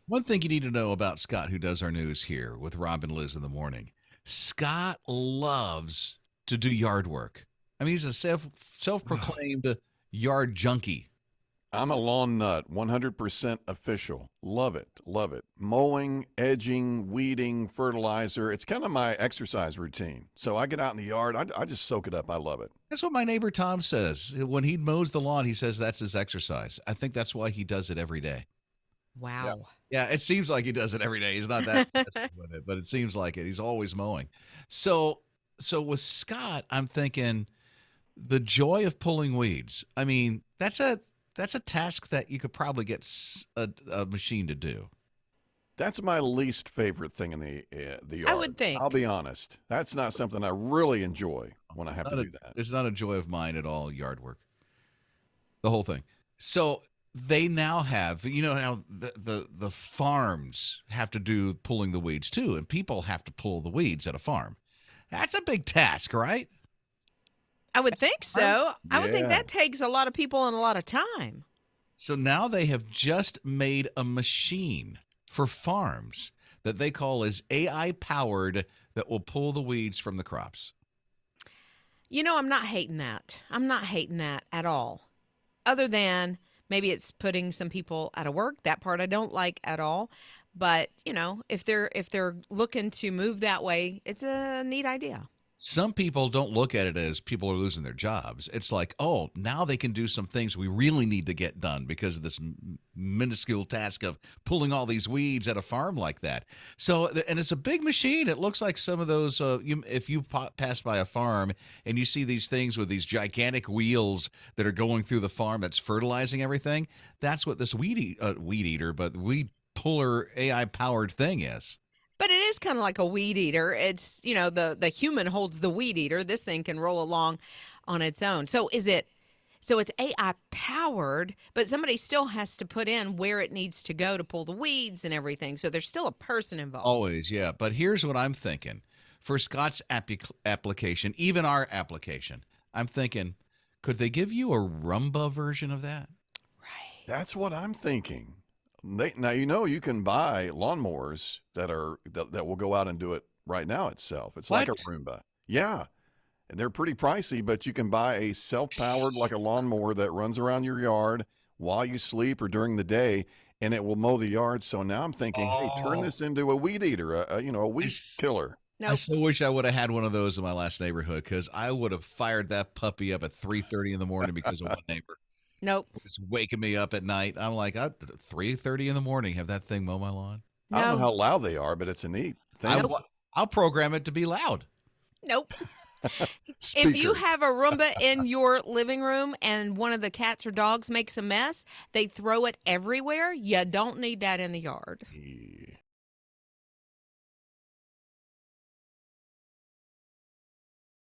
One thing you need to know about Scott, who does our news here with Rob and Liz in the morning, Scott loves to do yard work. I mean, he's a self-proclaimed yard junkie. I'm a lawn nut, 100% official. Love it. Love it. Mowing, edging, weeding, fertilizer. It's kind of my exercise routine. So I get out in the yard. I just soak it up. I love it. That's what my neighbor Tom says. When he mows the lawn, he says that's his exercise. I think that's why he does it every day. Yeah. Wow. Yeah, it seems like he does it every day. He's not that obsessed with it, but it seems like it. He's always mowing. So with Scott, I'm thinking the joy of pulling weeds. I mean, that's a task that you could probably get a machine to do. That's my least favorite thing in the yard. I would think. I'll be honest. That's not something I really enjoy when I have to do that. It's not a joy of mine at all, yard work. The whole thing. So they now have, you know how the farms have to do pulling the weeds too, and people have to pull the weeds at a farm. That's a big task, right? I would think so. I would think Yeah. that takes a lot of people and a lot of time. So now they have just made a machine for farms that they call as AI powered that will pull the weeds from the crops. You know, I'm not hating that. I'm not hating that at all. Other than maybe it's putting some people out of work. That part I don't like at all. But, you know, if they're looking to move that way, it's a neat idea. Some people don't look at it as people are losing their jobs. It's like, oh, now they can do some things we really need to get done because of this minuscule task of pulling all these weeds at a farm like that. So, and it's a big machine. It looks like some of those, if you pass by a farm and you see these things with these gigantic wheels that are going through the farm that's fertilizing everything, that's what this weed puller AI powered thing is. But it is kind of like a weed eater. It's, you know, the human holds the weed eater. This thing can roll along on its own. So it's AI powered, but somebody still has to put in where it needs to go to pull the weeds and everything. So there's still a person involved. Always, yeah. But here's what I'm thinking. For Scott's application, even our application, I'm thinking, could they give you a Roomba version of that? Right. That's what I'm thinking. Now, you know, you can buy lawnmowers that will go out and do it right now itself. It's like a What? Roomba. Yeah. And they're pretty pricey, but you can buy a self-powered, like a lawnmower that runs around your yard while you sleep or during the day, and it will mow the yard. So now I'm thinking, hey, turn this into a weed eater, a weed killer. I Nope. so wish I would have had one of those in my last neighborhood because I would have fired that puppy up at 3:30 in the morning because of one neighbor. Nope. It's waking me up at night. I'm like, 3:30 in the morning, have that thing mow my lawn. I don't know No. how loud they are, but it's a neat thing. I'll program it to be loud. Nope. If you Speakers. have a Roomba in your living room and one of the cats or dogs makes a mess, they throw it everywhere. You don't need that in the yard.